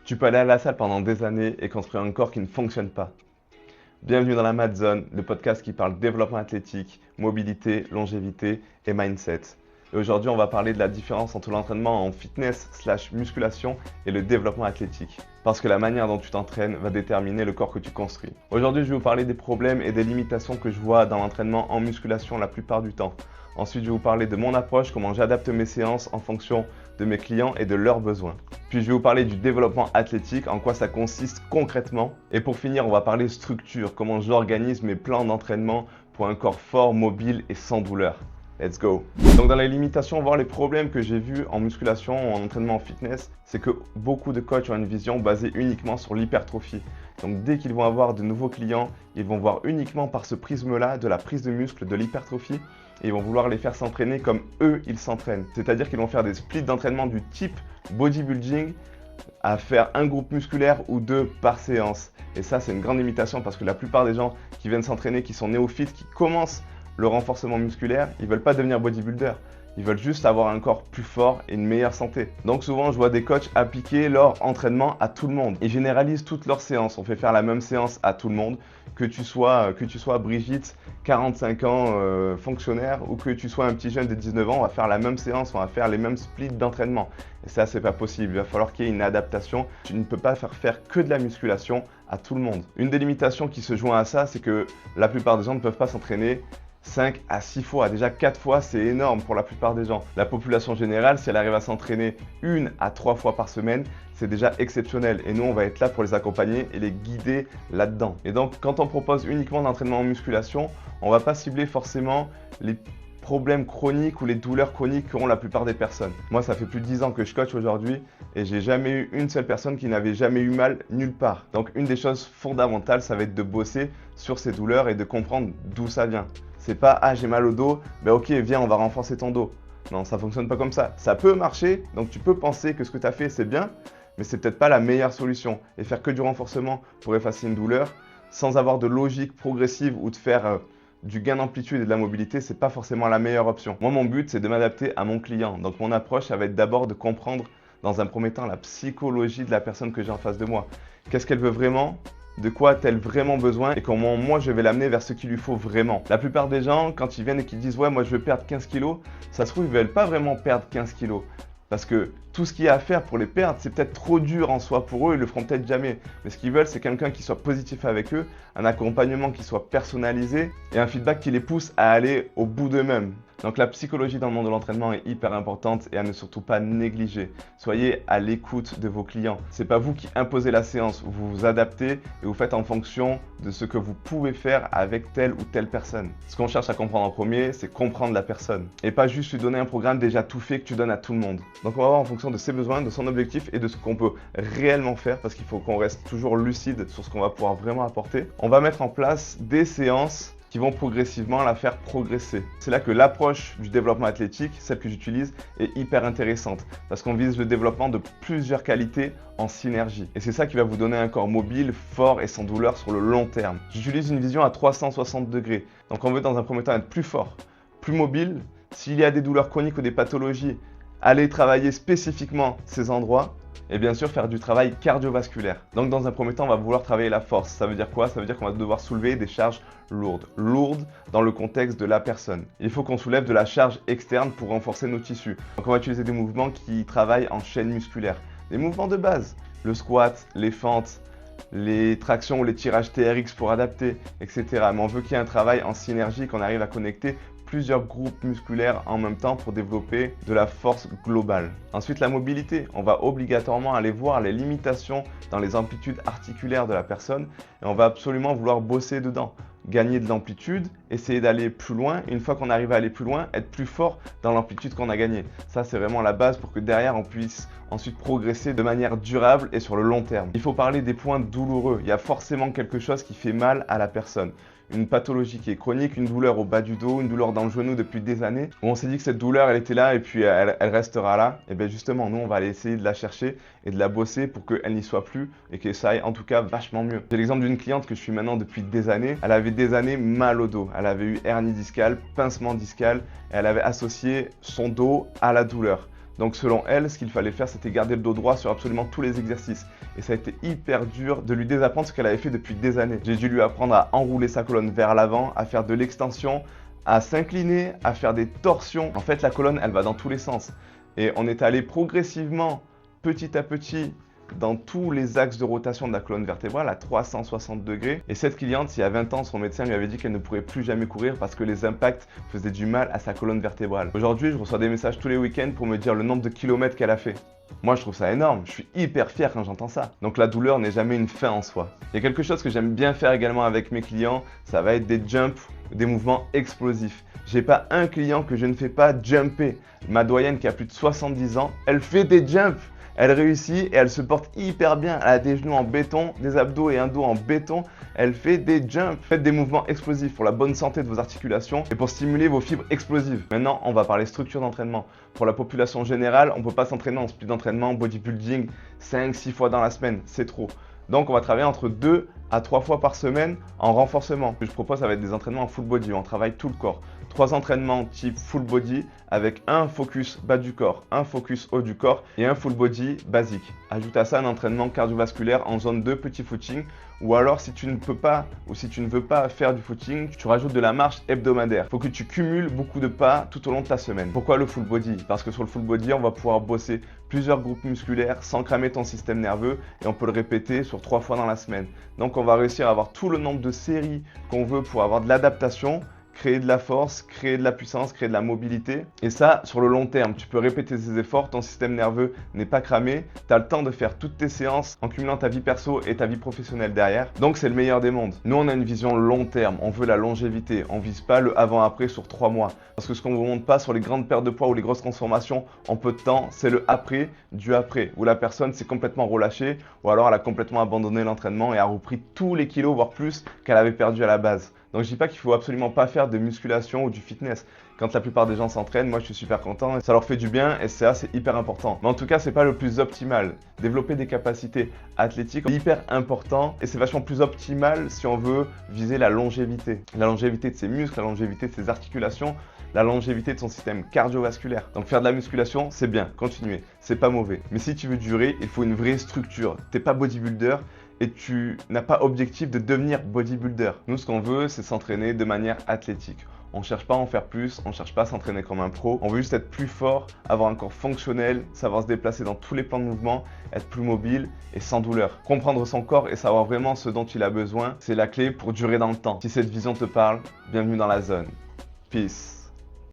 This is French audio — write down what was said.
Tu peux aller à la salle pendant des années et construire un corps qui ne fonctionne pas. Bienvenue dans la Mad Zone, le podcast qui parle développement athlétique, mobilité, longévité et mindset. Et aujourd'hui, on va parler de la différence entre l'entraînement en fitness/musculation et le développement athlétique. Parce que la manière dont tu t'entraînes va déterminer le corps que tu construis. Aujourd'hui, je vais vous parler des problèmes et des limitations que je vois dans l'entraînement en musculation la plupart du temps. Ensuite, je vais vous parler de mon approche, comment j'adapte mes séances en fonction de mes clients et de leurs besoins. Puis je vais vous parler du développement athlétique, en quoi ça consiste concrètement. Et pour finir, on va parler structure, comment j'organise mes plans d'entraînement pour un corps fort, mobile et sans douleur. Let's go! Donc dans les limitations, voire les problèmes que j'ai vus en musculation ou en entraînement en fitness, c'est que beaucoup de coachs ont une vision basée uniquement sur l'hypertrophie. Donc dès qu'ils vont avoir de nouveaux clients, ils vont voir uniquement par ce prisme-là de la prise de muscle, de l'hypertrophie, et ils vont vouloir les faire s'entraîner comme eux, ils s'entraînent. C'est-à-dire qu'ils vont faire des splits d'entraînement du type bodybuilding à faire un groupe musculaire ou deux par séance. Et ça, c'est une grande limitation parce que la plupart des gens qui viennent s'entraîner, qui sont néophytes, qui commencent le renforcement musculaire, ils ne veulent pas devenir bodybuilder. Ils veulent juste avoir un corps plus fort et une meilleure santé. Donc souvent, je vois des coachs appliquer leur entraînement à tout le monde. Ils généralisent toutes leurs séances. On fait faire la même séance à tout le monde. Que tu sois Brigitte, 45 ans, fonctionnaire, ou que tu sois un petit jeune de 19 ans, on va faire la même séance, on va faire les mêmes splits d'entraînement. Et ça, c'est pas possible. Il va falloir qu'il y ait une adaptation. Tu ne peux pas faire que de la musculation à tout le monde. Une des limitations qui se joint à ça, c'est que la plupart des gens ne peuvent pas s'entraîner 5 à 6 fois. Déjà 4 fois, c'est énorme pour la plupart des gens. La population générale, si elle arrive à s'entraîner 1 à 3 fois par semaine, c'est déjà exceptionnel. Et nous, on va être là pour les accompagner et les guider là-dedans. Et donc, quand on propose uniquement d'entraînement en musculation, on ne va pas cibler forcément les problèmes chroniques ou les douleurs chroniques qu'auront la plupart des personnes. Moi, ça fait plus de 10 ans que je coach aujourd'hui et j'ai jamais eu une seule personne qui n'avait jamais eu mal nulle part. Donc, une des choses fondamentales, ça va être de bosser sur ces douleurs et de comprendre d'où ça vient. C'est pas « Ah, j'ai mal au dos, ben ok, viens, on va renforcer ton dos ». Non, ça fonctionne pas comme ça. Ça peut marcher, donc tu peux penser que ce que tu as fait, c'est bien, mais c'est peut-être pas la meilleure solution. Et faire que du renforcement pour effacer une douleur, sans avoir de logique progressive ou de faire du gain d'amplitude et de la mobilité, c'est pas forcément la meilleure option. Moi, mon but, c'est de m'adapter à mon client. Donc, mon approche, ça va être d'abord de comprendre, dans un premier temps, la psychologie de la personne que j'ai en face de moi. Qu'est-ce qu'elle veut vraiment ? De quoi a-t-elle vraiment besoin et comment moi je vais l'amener vers ce qu'il lui faut vraiment. La plupart des gens, quand ils viennent et qu'ils disent « Ouais, moi je veux perdre 15 kilos », ça se trouve, ils ne veulent pas vraiment perdre 15 kilos. Parce que tout ce qu'il y a à faire pour les perdre, c'est peut-être trop dur en soi pour eux, ils le feront peut-être jamais. Mais ce qu'ils veulent, c'est quelqu'un qui soit positif avec eux, un accompagnement qui soit personnalisé et un feedback qui les pousse à aller au bout d'eux-mêmes. Donc la psychologie dans le monde de l'entraînement est hyper importante et à ne surtout pas négliger. Soyez à l'écoute de vos clients. C'est pas vous qui imposez la séance, vous vous adaptez et vous faites en fonction de ce que vous pouvez faire avec telle ou telle personne. Ce qu'on cherche à comprendre en premier, c'est comprendre la personne et pas juste lui donner un programme déjà tout fait que tu donnes à tout le monde. Donc on va voir en fonction de ses besoins, de son objectif et de ce qu'on peut réellement faire parce qu'il faut qu'on reste toujours lucide sur ce qu'on va pouvoir vraiment apporter. On va mettre en place des séances qui vont progressivement la faire progresser. C'est là que l'approche du développement athlétique, celle que j'utilise, est hyper intéressante parce qu'on vise le développement de plusieurs qualités en synergie. Et c'est ça qui va vous donner un corps mobile, fort et sans douleur sur le long terme. J'utilise une vision à 360 degrés. Donc on veut dans un premier temps être plus fort, plus mobile. S'il y a des douleurs chroniques ou des pathologies, aller travailler spécifiquement ces endroits. Et bien sûr, faire du travail cardiovasculaire. Donc dans un premier temps, on va vouloir travailler la force. Ça veut dire quoi? Ça veut dire qu'on va devoir soulever des charges lourdes. Lourdes dans le contexte de la personne. Il faut qu'on soulève de la charge externe pour renforcer nos tissus. Donc on va utiliser des mouvements qui travaillent en chaîne musculaire. Des mouvements de base. Le squat, les fentes, les tractions ou les tirages TRX pour adapter, etc. Mais on veut qu'il y ait un travail en synergie, qu'on arrive à connecter plusieurs groupes musculaires en même temps pour développer de la force globale. Ensuite, la mobilité. On va obligatoirement aller voir les limitations dans les amplitudes articulaires de la personne et on va absolument vouloir bosser dedans. Gagner de l'amplitude, essayer d'aller plus loin. Et une fois qu'on arrive à aller plus loin, être plus fort dans l'amplitude qu'on a gagnée. Ça, c'est vraiment la base pour que derrière, on puisse ensuite progresser de manière durable et sur le long terme. Il faut parler des points douloureux. Il y a forcément quelque chose qui fait mal à la personne. Une pathologie qui est chronique, une douleur au bas du dos, une douleur dans le genou depuis des années, où on s'est dit que cette douleur, elle était là et puis elle restera là. Et bien justement, nous, on va aller essayer de la chercher et de la bosser pour qu'elle n'y soit plus et que ça aille en tout cas vachement mieux. J'ai l'exemple d'une cliente que je suis maintenant depuis des années. Elle avait des années mal au dos. Elle avait eu hernie discale, pincement discal et elle avait associé son dos à la douleur. Donc selon elle, ce qu'il fallait faire, c'était garder le dos droit sur absolument tous les exercices. Et ça a été hyper dur de lui désapprendre ce qu'elle avait fait depuis des années. J'ai dû lui apprendre à enrouler sa colonne vers l'avant, à faire de l'extension, à s'incliner, à faire des torsions. En fait, la colonne, elle va dans tous les sens. Et on est allé progressivement, petit à petit, dans tous les axes de rotation de la colonne vertébrale à 360 degrés. Et cette cliente, il y a 20 ans, son médecin lui avait dit qu'elle ne pourrait plus jamais courir parce que les impacts faisaient du mal à sa colonne vertébrale. Aujourd'hui, je reçois des messages tous les week-ends pour me dire le nombre de kilomètres qu'elle a fait. Moi, je trouve ça énorme. Je suis hyper fier quand j'entends ça. Donc la douleur n'est jamais une fin en soi. Il y a quelque chose que j'aime bien faire également avec mes clients, ça va être des jumps, des mouvements explosifs. J'ai pas un client que je ne fais pas jumper. Ma doyenne qui a plus de 70 ans, elle fait des jumps. Elle réussit et elle se porte hyper bien. Elle a des genoux en béton, des abdos et un dos en béton. Elle fait des jumps. Faites des mouvements explosifs pour la bonne santé de vos articulations et pour stimuler vos fibres explosives. Maintenant, on va parler structure d'entraînement. Pour la population générale, on ne peut pas s'entraîner en split d'entraînement, bodybuilding, 5-6 fois dans la semaine. C'est trop. Donc, on va travailler entre 2 à 3 fois par semaine en renforcement. Ce que je propose, ça va être des entraînements en full body. On travaille tout le corps. 3 entraînements type full body avec un focus bas du corps, un focus haut du corps et un full body basique. Ajoute à ça un entraînement cardiovasculaire en zone de petit footing ou alors si tu ne peux pas ou si tu ne veux pas faire du footing, tu rajoutes de la marche hebdomadaire. Il faut que tu cumules beaucoup de pas tout au long de ta semaine. Pourquoi le full body? Parce que sur le full body, on va pouvoir bosser plusieurs groupes musculaires sans cramer ton système nerveux et on peut le répéter sur 3 fois dans la semaine. Donc on va réussir à avoir tout le nombre de séries qu'on veut pour avoir de l'adaptation, créer de la force, créer de la puissance, créer de la mobilité. Et ça, sur le long terme, tu peux répéter ces efforts, ton système nerveux n'est pas cramé, tu as le temps de faire toutes tes séances en cumulant ta vie perso et ta vie professionnelle derrière. Donc c'est le meilleur des mondes. Nous, on a une vision long terme, on veut la longévité, on vise pas le avant-après sur 3 mois. Parce que ce qu'on ne vous montre pas sur les grandes pertes de poids ou les grosses transformations en peu de temps, c'est le après du après, où la personne s'est complètement relâchée ou alors elle a complètement abandonné l'entraînement et a repris tous les kilos, voire plus, qu'elle avait perdu à la base. Donc je dis pas qu'il faut absolument pas faire de musculation ou du fitness. Quand la plupart des gens s'entraînent, moi je suis super content et ça leur fait du bien et ça c'est hyper important. Mais en tout cas, c'est pas le plus optimal. Développer des capacités athlétiques est hyper important et c'est vachement plus optimal si on veut viser la longévité. La longévité de ses muscles, la longévité de ses articulations, la longévité de son système cardiovasculaire. Donc faire de la musculation, c'est bien, continuez, c'est pas mauvais. Mais si tu veux durer, il faut une vraie structure. T'es pas bodybuilder et tu n'as pas objectif de devenir bodybuilder. Nous, ce qu'on veut, c'est s'entraîner de manière athlétique. On ne cherche pas à en faire plus, on ne cherche pas à s'entraîner comme un pro. On veut juste être plus fort, avoir un corps fonctionnel, savoir se déplacer dans tous les plans de mouvement, être plus mobile et sans douleur. Comprendre son corps et savoir vraiment ce dont il a besoin, c'est la clé pour durer dans le temps. Si cette vision te parle, bienvenue dans la zone. Peace.